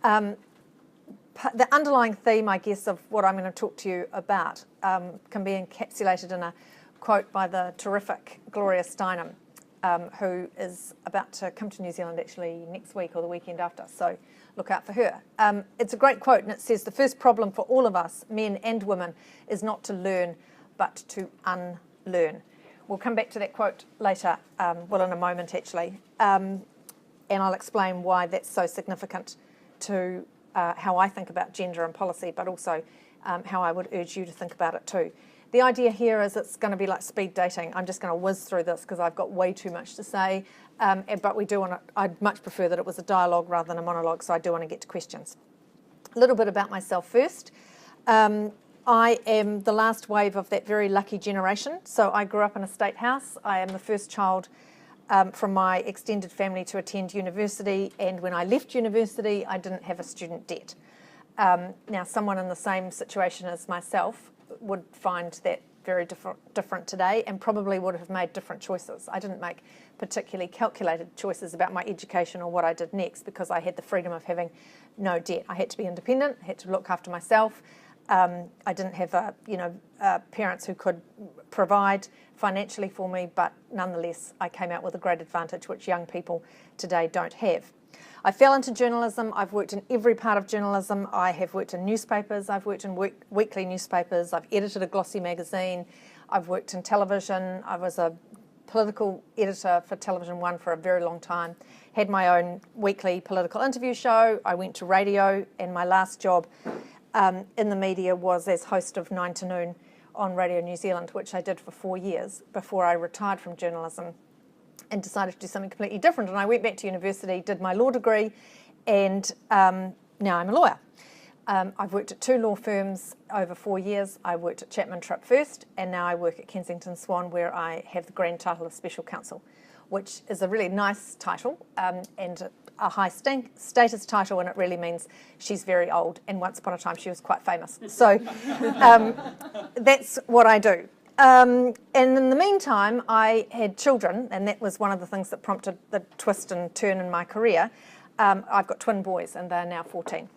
The underlying theme, I guess, of what I'm going to talk to you about can be encapsulated in a quote by the terrific Gloria Steinem, who is about to come to New Zealand actually next week or the weekend after, so look out for her. It's a great quote, and it says, "The first problem for all of us, men and women, is not to learn, but to unlearn." We'll come back to that quote later, in a moment actually, and I'll explain why that's so significant to how I think about gender and policy, but also how I would urge you to think about it too. The idea here is it's going to be like speed dating. I'm just going to whiz through this because I've got way too much to say, but we do want to, I'd much prefer that it was a dialogue rather than a monologue, so I do want to get to questions. A little bit about myself first. I am the last wave of that very lucky generation. So I grew up in a state house. I am the first child from my extended family to attend university, and when I left university, I didn't have a student debt. Now, someone in the same situation as myself would find that very different today, and probably would have made different choices. I didn't make particularly calculated choices about my education or what I did next because I had the freedom of having no debt. I had to be independent, had to look after myself. I didn't have parents who could provide financially for me, but nonetheless I came out with a great advantage which young people today don't have. I fell into journalism. I've worked in every part of journalism. I have worked in newspapers. I've worked in weekly newspapers. I've edited a glossy magazine. I've worked in television. I was a political editor for Television One for a very long time. Had my own weekly political interview show. I went to radio, and my last job in the media was as host of 9 to Noon on Radio New Zealand, which I did for 4 years before I retired from journalism and decided to do something completely different. And I went back to university, did my law degree, and now I'm a lawyer. I've worked at 2 law firms over 4 years. I worked at Chapman Tripp first, and now I work at Kensington Swan, where I have the grand title of Special Counsel, which is a really nice title and a high status title, and it really means she's very old, and once upon a time she was quite famous. So that's what I do. And in the meantime, I had children, and that was one of the things that prompted the twist and turn in my career. I've got twin boys, and they're now 14.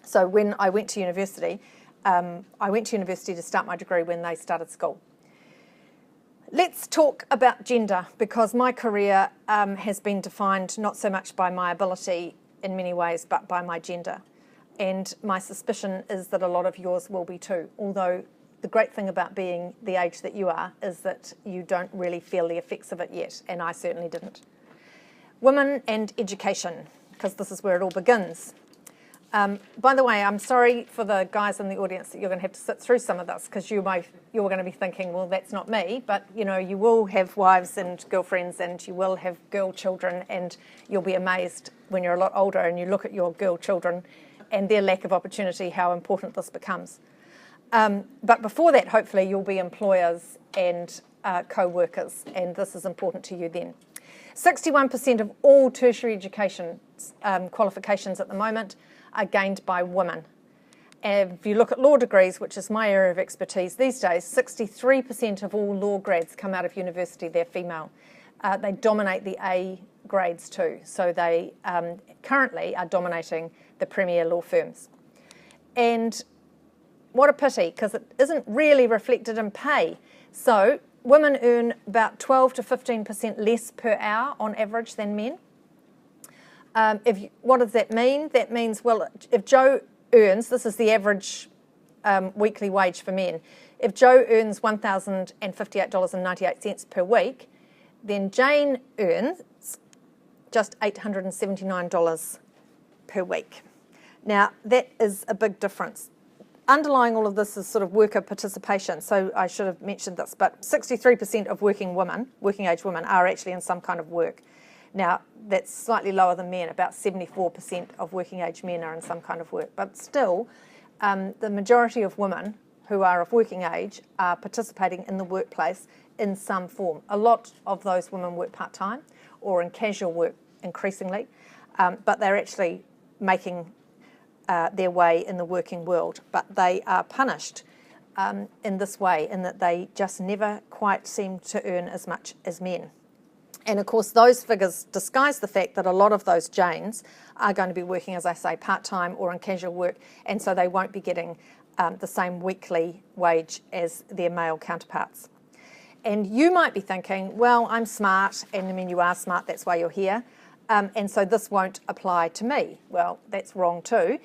So when I went to university, to start my degree when they started school. Let's talk about gender, because my career has been defined not so much by my ability in many ways, but by my gender. And my suspicion is that a lot of yours will be too, although the great thing about being the age that you are is that you don't really feel the effects of it yet, and I certainly didn't. Women and education, because this is where it all begins. By the way, I'm sorry for the guys in the audience that you're going to have to sit through some of this, because you're going to be thinking, well, that's not me, but you will have wives and girlfriends, and you will have girl children, and you'll be amazed when you're a lot older and you look at your girl children and their lack of opportunity, how important this becomes. But before that, hopefully, you'll be employers and co-workers, and this is important to you then. 61% of all tertiary education qualifications at the moment are gained by women. And if you look at law degrees, which is my area of expertise these days, 63% of all law grads come out of university, they're female. They dominate the A grades too, so they currently are dominating the premier law firms. And what a pity, because it isn't really reflected in pay. So women earn about 12 to 15% less per hour on average than men. What does that mean? That means, well, if Joe earns, this is the average weekly wage for men, if Joe earns $1,058.98 per week, then Jane earns just $879 per week. Now, that is a big difference. Underlying all of this is sort of worker participation, so I should have mentioned this, but 63% of working age women, are actually in some kind of work. Now, that's slightly lower than men. About 74% of working age men are in some kind of work. But still, the majority of women who are of working age are participating in the workplace in some form. A lot of those women work part-time or in casual work increasingly, but they're actually making their way in the working world. But they are punished in this way, in that they just never quite seem to earn as much as men. And of course, those figures disguise the fact that a lot of those Janes are going to be working, as I say, part-time or in casual work, and so they won't be getting the same weekly wage as their male counterparts. And you might be thinking, well, I'm smart, and I mean, you are smart, that's why you're here, and so this won't apply to me. Well, that's wrong too,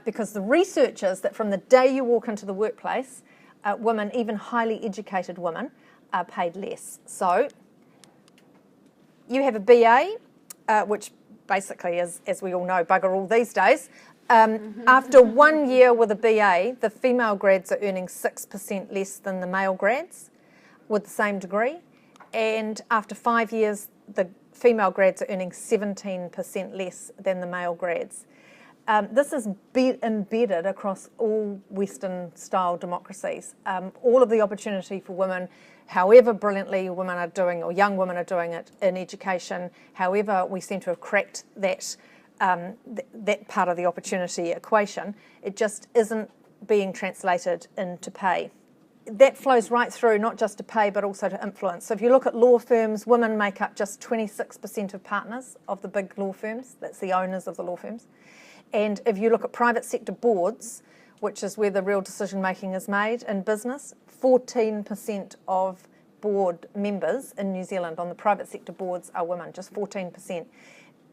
because the research is that from the day you walk into the workplace, women, even highly educated women, are paid less. So you have a BA, which basically is, as we all know, bugger all these days. After 1 year with a BA, the female grads are earning 6% less than the male grads with the same degree. And after 5 years, the female grads are earning 17% less than the male grads. This is embedded across all Western-style democracies. All of the opportunity for women, however brilliantly women are doing, or young women are doing it in education, however we seem to have cracked that that part of the opportunity equation, it just isn't being translated into pay. That flows right through not just to pay but also to influence. So if you look at law firms, women make up just 26% of partners of the big law firms. That's the owners of the law firms. And if you look at private sector boards, which is where the real decision making is made in business, 14% of board members in New Zealand on the private sector boards are women, just 14%.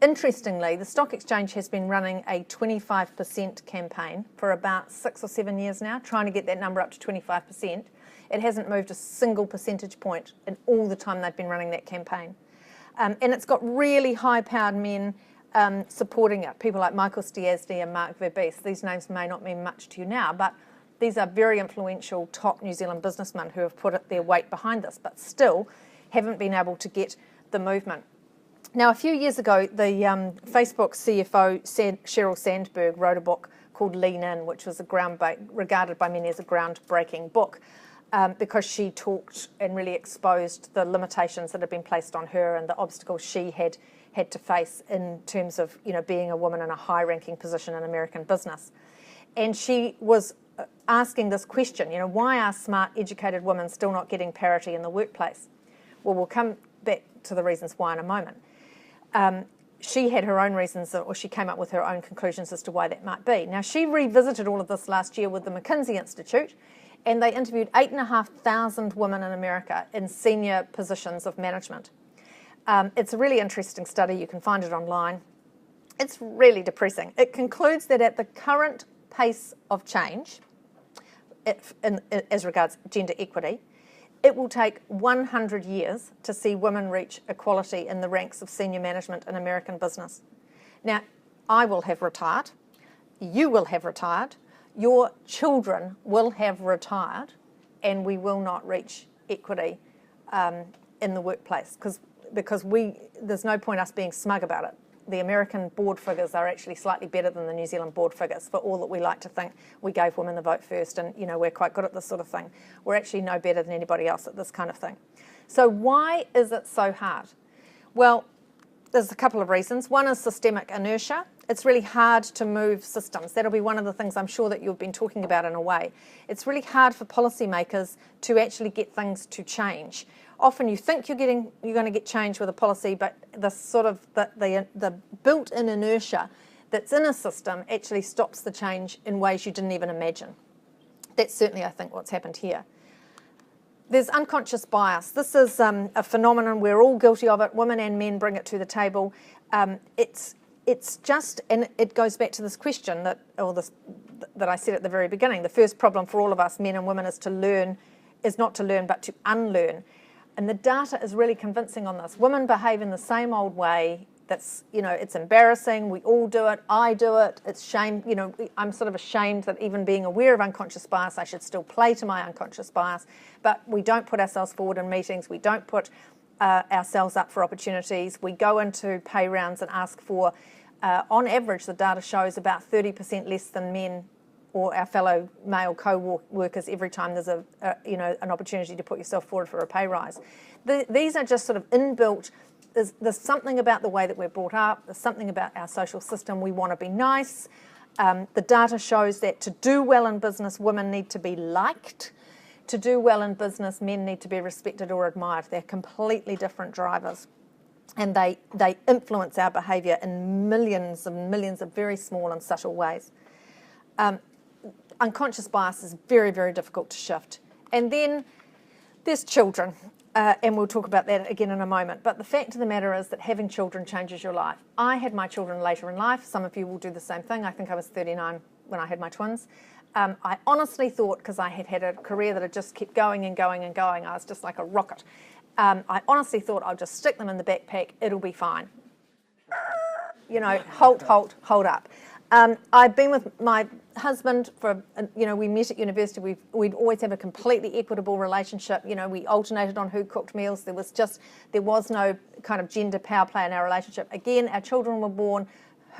Interestingly, the Stock Exchange has been running a 25% campaign for about 6 or 7 years now, trying to get that number up to 25%. It hasn't moved a single percentage point in all the time they've been running that campaign. And it's got really high-powered men supporting it, people like Michael Stiassny and Mark Verbies. These names may not mean much to you now, but these are very influential top New Zealand businessmen who have put their weight behind this, but still haven't been able to get the movement. Now, a few years ago, the Facebook CFO, Sheryl Sandberg, wrote a book called Lean In, which was regarded by many as a groundbreaking book because she talked and really exposed the limitations that had been placed on her and the obstacles she had to face in terms of, you know, being a woman in a high-ranking position in American business. And she was asking this question, you know, why are smart, educated women still not getting parity in the workplace? Well, we'll come back to the reasons why in a moment. She had her own reasons, or she came up with her own conclusions as to why that might be. Now, she revisited all of this last year with the McKinsey Institute, and they interviewed 8,500 women in America in senior positions of management. It's a really interesting study. You can find it online. It's really depressing. It concludes that at the current pace of change, as regards gender equity, it will take 100 years to see women reach equality in the ranks of senior management in American business. Now, I will have retired, you will have retired, your children will have retired, and we will not reach equity in the workplace because there's no point us being smug about it. The American board figures are actually slightly better than the New Zealand board figures, for all that we like to think we gave women the vote first and, you know, we're quite good at this sort of thing. We're actually no better than anybody else at this kind of thing. So why is it so hard? Well, there's a couple of reasons. One is systemic inertia. It's really hard to move systems. That'll be one of the things I'm sure that you've been talking about in a way. It's really hard for policymakers to actually get things to change. Often you think you're going to get change with a policy, but the built-in inertia that's in a system actually stops the change in ways you didn't even imagine. That's certainly, I think, what's happened here. There's unconscious bias. This is a phenomenon. We're all guilty of it. Women and men bring it to the table. It's just, and it goes back to this question that I said at the very beginning. The first problem for all of us, men and women, is not to learn, but to unlearn. And the data is really convincing on this. Women behave in the same old way. That's, you know, it's embarrassing. We all do it. I do it. It's shame. You know, I'm sort of ashamed that even being aware of unconscious bias, I should still play to my unconscious bias. But we don't put ourselves forward in meetings. We don't put ourselves up for opportunities. We go into pay rounds and ask for, on average, the data shows about 30% less than men or our fellow male co-workers every time there's an opportunity to put yourself forward for a pay rise. These are just sort of inbuilt. There's something about the way that we're brought up. There's something about our social system. We want to be nice. The data shows that to do well in business, women need to be liked. To do well in business, men need to be respected or admired. They're completely different drivers. and they influence our behaviour in millions and millions of very small and subtle ways. Unconscious bias is very, very difficult to shift. And then there's children, and we'll talk about that again in a moment. But the fact of the matter is that having children changes your life. I had my children later in life. Some of you will do the same thing. I think I was 39 when I had my twins. I honestly thought, because I had had a career that had just kept going and going and going, I was just like a rocket. I honestly thought I'll just stick them in the backpack, it'll be fine. You know, hold up. I've been with my husband for, we met at university. We'd always have a completely equitable relationship. You know, we alternated on who cooked meals. There was no kind of gender power play in our relationship. Again, our children were born.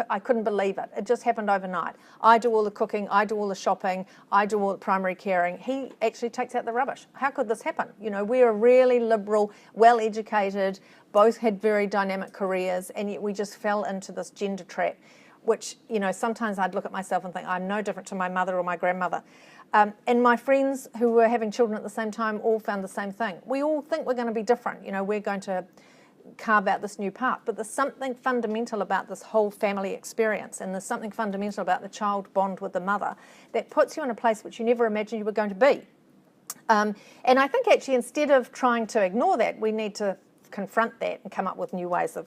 I couldn't believe it. It just happened overnight. I do all the cooking, I do all the shopping, I do all the primary caring. He actually takes out the rubbish. How could this happen? You know, we're really liberal, well-educated, both had very dynamic careers, and yet we just fell into this gender trap, which, you know, sometimes I'd look at myself and think I'm no different to my mother or my grandmother. And my friends who were having children at the same time all found the same thing. We all think we're going to be different. You know, we're going to carve out this new path, but there's something fundamental about this whole family experience, and there's something fundamental about the child bond with the mother that puts you in a place which you never imagined you were going to be. And I think actually instead of trying to ignore that, we need to confront that and come up with new ways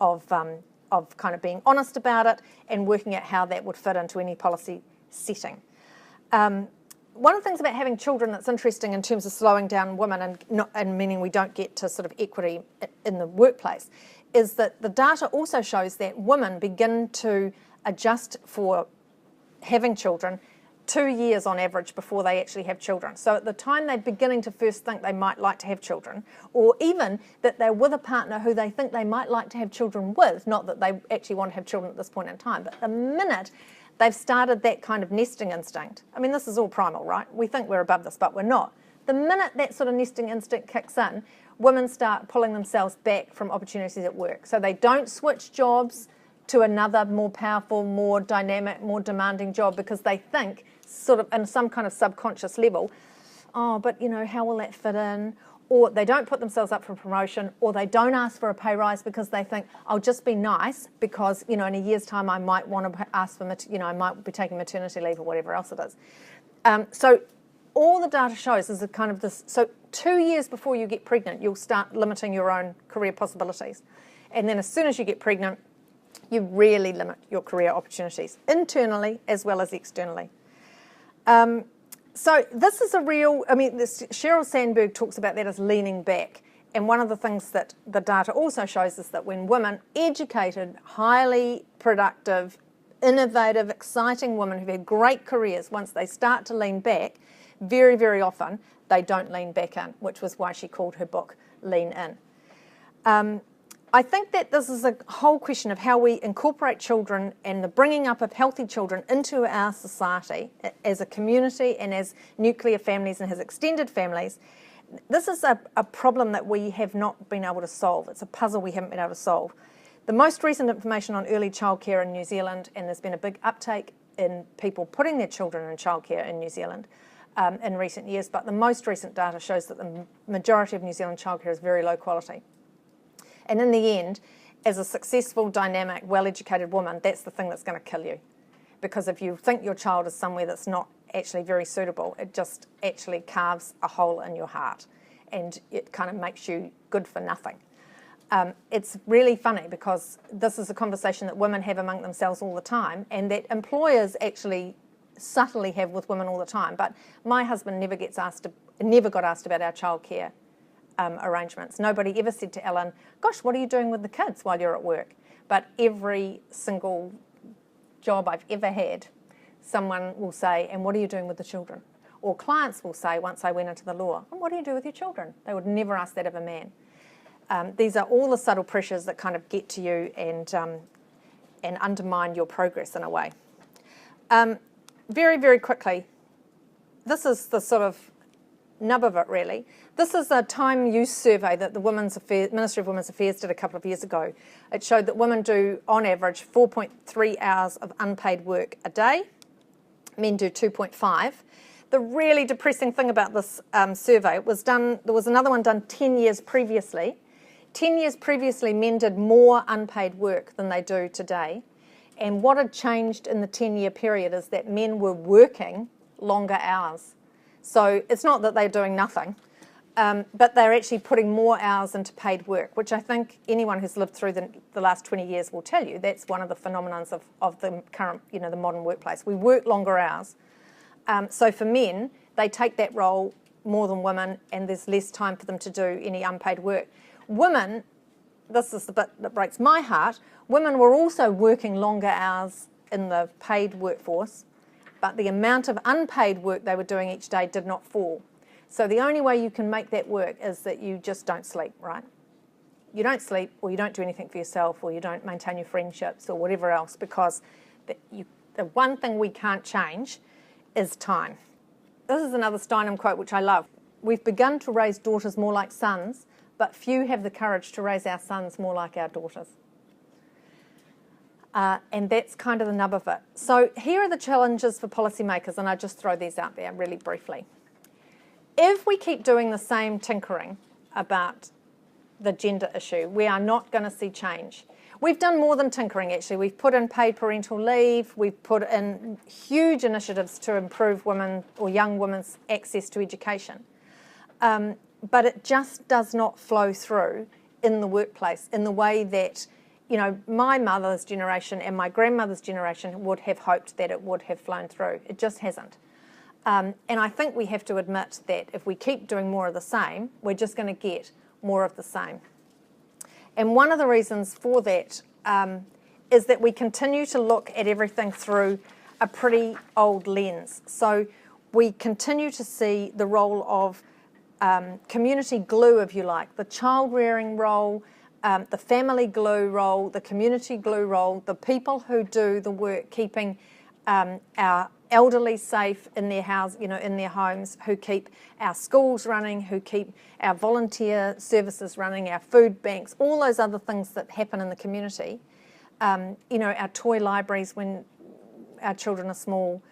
of kind of being honest about it and working out how that would fit into any policy setting. One of the things about having children that's interesting in terms of slowing down women and meaning we don't get to sort of equity in the workplace is that the data also shows that women begin to adjust for having children 2 years on average before they actually have children. So at the time they're beginning to first think they might like to have children, or even that they're with a partner who they think they might like to have children with, not that they actually want to have children at this point in time, but the minute they've started that kind of nesting instinct. I mean, this is all primal, right? We think we're above this, but we're not. The minute that sort of nesting instinct kicks in, women start pulling themselves back from opportunities at work. So they don't switch jobs to another more powerful, more dynamic, more demanding job because they think sort of in some kind of subconscious level, oh, but, you know, how will that fit in? Or they don't put themselves up for promotion, or they don't ask for a pay rise because they think, I'll just be nice because, you know, in a year's time I might want to ask for, I might be taking maternity leave or whatever else it is. So all the data shows is a kind of this, so 2 years before you get pregnant, you'll start limiting your own career possibilities. And then as soon as you get pregnant, you really limit your career opportunities, internally as well as externally. So this is a real, Sheryl Sandberg talks about that as leaning back. And one of the things that the data also shows is that when women, educated, highly productive, innovative, exciting women who've had great careers, once they start to lean back, very, very often they don't lean back in, which was why she called her book Lean In. I think that this is a whole question of how we incorporate children and the bringing up of healthy children into our society as a community and as nuclear families and as extended families. This is a problem that we have not been able to solve. It's a puzzle we haven't been able to solve. The most recent information on early childcare in New Zealand, and there's been a big uptake in people putting their children in childcare in New Zealand in recent years, but the most recent data shows that the majority of New Zealand childcare is very low quality. And in the end, as a successful, dynamic, well-educated woman, that's the thing that's going to kill you. Because if you think your child is somewhere that's not actually very suitable, it just actually carves a hole in your heart. And it kind of makes you good for nothing. It's really funny because this is a conversation that women have among themselves all the time and that employers actually subtly have with women all the time. But my husband never got asked about our childcare arrangements. Nobody ever said to Ellen, gosh, what are you doing with the kids while you're at work? But every single job I've ever had, someone will say, and what are you doing with the children? Or clients will say, once I went into the law, and what do you do with your children? They would never ask that of a man. These are all the subtle pressures that kind of get to you and undermine your progress in a way. Very, very quickly, this is the sort of nub of it, really. This is a time use survey that the Ministry of Women's Affairs did a couple of years ago. It showed that women do, on average, 4.3 hours of unpaid work a day. Men do 2.5. The really depressing thing about this survey was there was another one done 10 years previously, 10 years previously, men did more unpaid work than they do today. And what had changed in the 10-year period is that men were working longer hours. So it's not that they're doing nothing, but they're actually putting more hours into paid work, which I think anyone who's lived through the last 20 years will tell you. That's one of the phenomena of the current, the modern workplace. We work longer hours. So for men, they take that role more than women, and there's less time for them to do any unpaid work. Women, this is the bit that breaks my heart, women were also working longer hours in the paid workforce, but the amount of unpaid work they were doing each day did not fall. So the only way you can make that work is that you just don't sleep, right? You don't sleep, or you don't do anything for yourself, or you don't maintain your friendships or whatever else, because the one thing we can't change is time. This is another Steinem quote which I love. We've begun to raise daughters more like sons, but few have the courage to raise our sons more like our daughters. And that's kind of the nub of it. So here are the challenges for policymakers, and I'll just throw these out there really briefly. If we keep doing the same tinkering about the gender issue, we are not going to see change. We've done more than tinkering, actually. We've put in paid parental leave. We've put in huge initiatives to improve women or young women's access to education. But it just does not flow through in the workplace in the way that, my mother's generation and my grandmother's generation would have hoped that it would have flown through. It just hasn't. And I think we have to admit that if we keep doing more of the same, we're just going to get more of the same. And one of the reasons for that is that we continue to look at everything through a pretty old lens. So we continue to see the role of community glue, if you like, the child rearing role, the family glue role, the community glue role, the people who do the work keeping our elderly safe in their house, in their homes, who keep our schools running, who keep our volunteer services running, our food banks, all those other things that happen in the community. Our toy libraries when our children are small.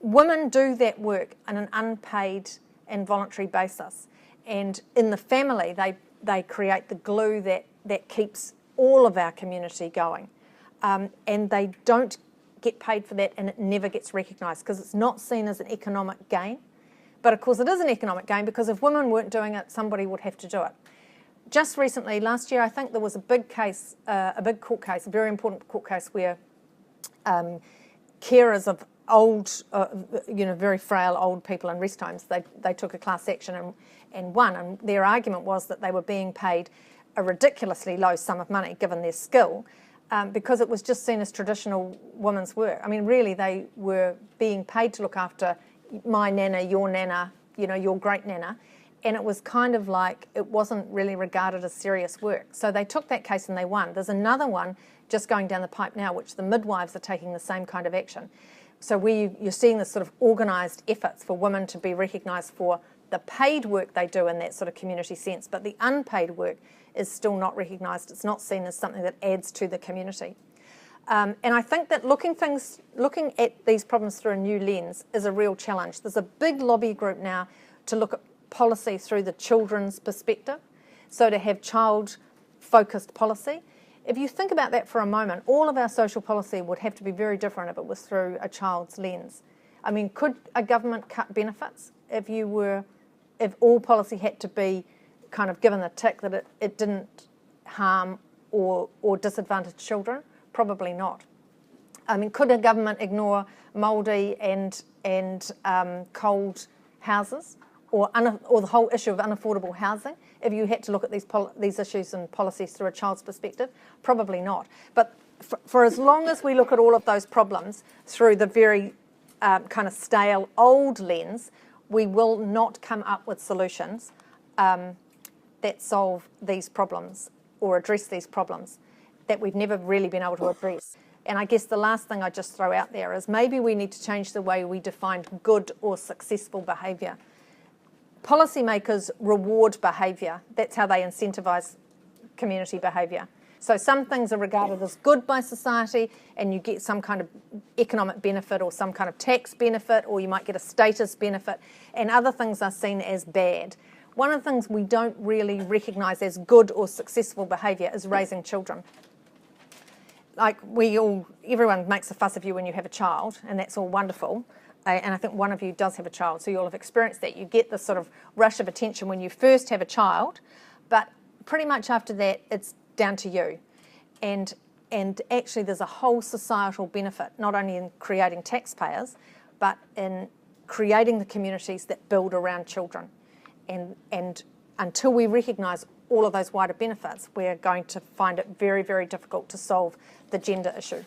Women do that work on an unpaid and voluntary basis, and in the family they create the glue that keeps all of our community going, and they don't get paid for that, and it never gets recognised because it's not seen as an economic gain. But of course it is an economic gain, because if women weren't doing it, somebody would have to do it. Just recently, last year, I think there was a big case, a big court case, a very important court case where carers of old, very frail old people in rest homes, they took a class action and won. And their argument was that they were being paid a ridiculously low sum of money given their skill, because it was just seen as traditional women's work. I mean, really, they were being paid to look after my nana, your great nana, and it was kind of like it wasn't really regarded as serious work. So they took that case and they won. There's another one just going down the pipe now, which the midwives are taking the same kind of action. So you're seeing this sort of organised efforts for women to be recognised for the paid work they do in that sort of community sense, but the unpaid work is still not recognised. It's not seen as something that adds to the community. And I think that looking at these problems through a new lens is a real challenge. There's a big lobby group now to look at policy through the children's perspective, so to have child-focused policy. If you think about that for a moment, all of our social policy would have to be very different if it was through a child's lens. I mean, could a government cut benefits if all policy had to be kind of given the tick that it didn't harm or disadvantage children? Probably not. I mean, could a government ignore mouldy and cold houses, or the whole issue of unaffordable housing, if you had to look at these issues and policies through a child's perspective? Probably not. But for as long as we look at all of those problems through the very kind of stale old lens, we will not come up with solutions that solve these problems or address these problems that we've never really been able to address. And I guess the last thing I just throw out there is maybe we need to change the way we define good or successful behaviour. Policymakers reward behaviour. That's how they incentivise community behaviour. So some things are regarded as good by society, and you get some kind of economic benefit or some kind of tax benefit, or you might get a status benefit, and other things are seen as bad. one of the things we don't really recognise as good or successful behaviour is raising children. Like everyone makes a fuss of you when you have a child, and that's all wonderful. And I think one of you does have a child, so you'll have experienced that. You get this sort of rush of attention when you first have a child, but pretty much after that, it's down to you. And actually there's a whole societal benefit, not only in creating taxpayers, but in creating the communities that build around children. And until we recognise all of those wider benefits, we're going to find it very, very difficult to solve the gender issue.